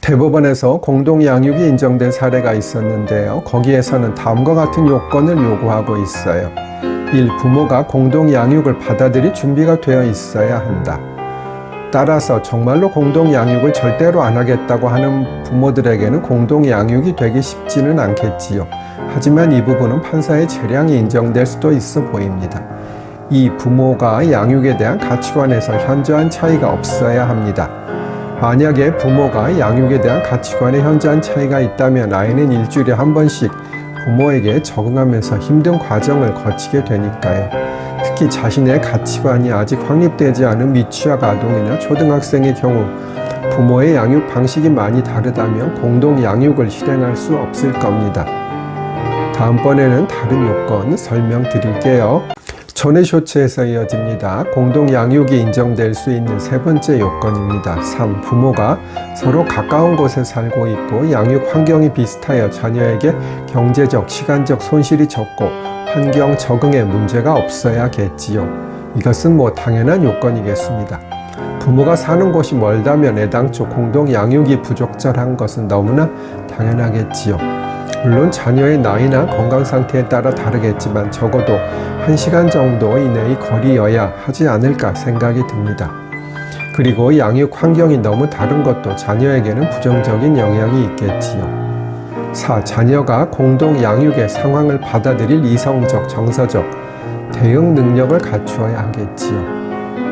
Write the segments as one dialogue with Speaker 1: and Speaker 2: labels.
Speaker 1: 대법원에서 공동양육이 인정된 사례가 있었는데요. 거기에서는 다음과 같은 요건을 요구하고 있어요. 1. 부모가 공동양육을 받아들일 준비가 되어 있어야 한다. 따라서 정말로 공동양육을 절대로 안 하겠다고 하는 부모들에게는 공동양육이 되기 쉽지는 않겠지요. 하지만 이 부분은 판사의 재량이 인정될 수도 있어 보입니다. 2. 부모가 양육에 대한 가치관에서 현저한 차이가 없어야 합니다. 만약에 부모가 양육에 대한 가치관에 현저한 차이가 있다면 아이는 일주일에 한 번씩 부모에게 적응하면서 힘든 과정을 거치게 되니까요. 특히 자신의 가치관이 아직 확립되지 않은 미취학 아동이나 초등학생의 경우 부모의 양육 방식이 많이 다르다면 공동 양육을 실행할 수 없을 겁니다. 다음번에는 다른 요건 설명드릴게요. 전의 쇼츠에서 이어집니다. 공동 양육이 인정될 수 있는 세 번째 요건입니다. 3. 부모가 서로 가까운 곳에 살고 있고 양육 환경이 비슷하여 자녀에게 경제적, 시간적 손실이 적고 환경 적응에 문제가 없어야겠지요. 이것은 당연한 요건이겠습니다. 부모가 사는 곳이 멀다면 애당초 공동 양육이 부적절한 것은 너무나 당연하겠지요. 물론 자녀의 나이나 건강 상태에 따라 다르겠지만 적어도 1시간 정도 이내의 거리여야 하지 않을까 생각이 듭니다. 그리고 양육 환경이 너무 다른 것도 자녀에게는 부정적인 영향이 있겠지요. 4. 자녀가 공동 양육의 상황을 받아들일 이성적, 정서적 대응 능력을 갖추어야 하겠지요.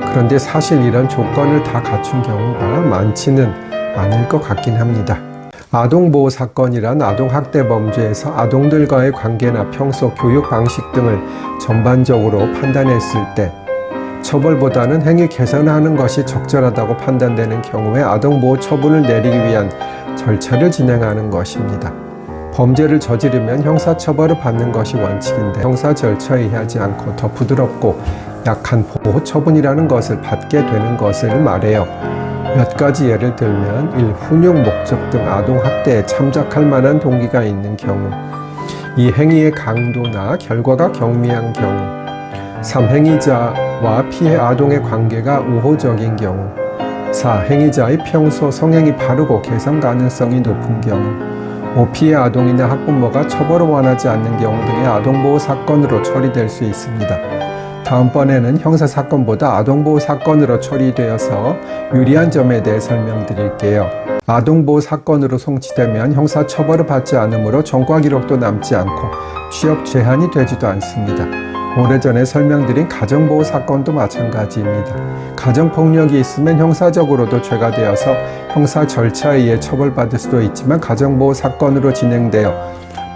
Speaker 1: 그런데 사실 이런 조건을 다 갖춘 경우가 많지는 않을 것 같긴 합니다. 아동보호 사건이란 아동학대 범죄에서 아동들과의 관계나 평소 교육 방식 등을 전반적으로 판단했을 때 처벌보다는 행위 개선하는 것이 적절하다고 판단되는 경우에 아동보호 처분을 내리기 위한 절차를 진행하는 것입니다. 범죄를 저지르면 형사처벌을 받는 것이 원칙인데 형사 절차에 의하지 않고 더 부드럽고 약한 보호 처분이라는 것을 받게 되는 것을 말해요. 몇 가지 예를 들면 1. 훈육 목적 등 아동학대에 참작할 만한 동기가 있는 경우 2. 행위의 강도나 결과가 경미한 경우 3. 행위자와 피해 아동의 관계가 우호적인 경우 4. 행위자의 평소 성행이 바르고 개선 가능성이 높은 경우 5. 피해 아동이나 학부모가 처벌을 원하지 않는 경우 등의 아동보호 사건으로 처리될 수 있습니다. 다음번에는 형사사건보다 아동보호 사건으로 처리되어서 유리한 점에 대해 설명드릴게요. 아동보호 사건으로 송치되면 형사처벌을 받지 않으므로 전과 기록도 남지 않고 취업 제한이 되지도 않습니다. 오래전에 설명드린 가정보호 사건도 마찬가지입니다. 가정폭력이 있으면 형사적으로도 죄가 되어서 형사 절차에 의해 처벌받을 수도 있지만 가정보호 사건으로 진행되어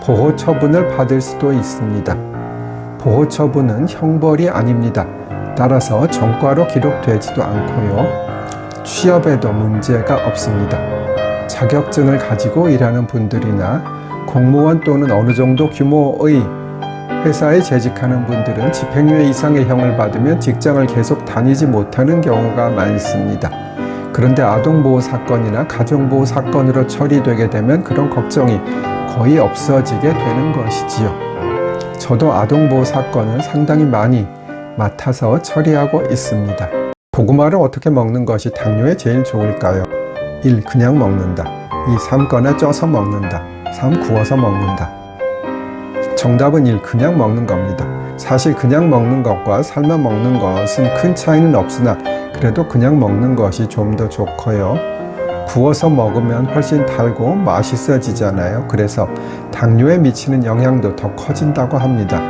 Speaker 1: 보호 처분을 받을 수도 있습니다. 보호 처분은 형벌이 아닙니다. 따라서 전과로 기록되지도 않고요. 취업에도 문제가 없습니다. 자격증을 가지고 일하는 분들이나 공무원 또는 어느 정도 규모의 회사에 재직하는 분들은 집행유예 이상의 형을 받으면 직장을 계속 다니지 못하는 경우가 많습니다. 그런데 아동보호 사건이나 가정보호 사건으로 처리되게 되면 그런 걱정이 거의 없어지게 되는 것이지요. 저도 아동보호 사건을 상당히 많이 맡아서 처리하고 있습니다. 고구마를 어떻게 먹는 것이 당뇨에 제일 좋을까요? 1. 그냥 먹는다. 2. 삶거나 쪄서 먹는다. 3. 구워서 먹는다. 정답은 1. 그냥 먹는 겁니다. 사실 그냥 먹는 것과 삶아 먹는 것은 큰 차이는 없으나 그래도 그냥 먹는 것이 좀 더 좋고요. 구워서 먹으면 훨씬 달고 맛있어지잖아요. 그래서 당뇨에 미치는 영향도 더 커진다고 합니다.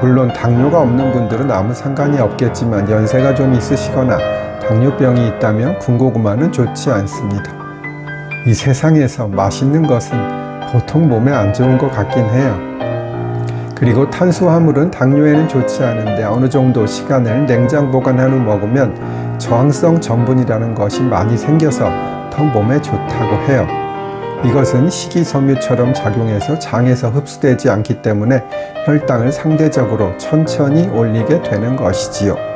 Speaker 1: 물론 당뇨가 없는 분들은 아무 상관이 없겠지만 연세가 좀 있으시거나 당뇨병이 있다면 군고구마는 좋지 않습니다. 이 세상에서 맛있는 것은 보통 몸에 안 좋은 것 같긴 해요. 그리고 탄수화물은 당뇨에는 좋지 않은데 어느 정도 시간을 냉장 보관한 후 먹으면 저항성 전분이라는 것이 많이 생겨서 더 몸에 좋다고 해요. 이것은 식이섬유처럼 작용해서 장에서 흡수되지 않기 때문에 혈당을 상대적으로 천천히 올리게 되는 것이지요.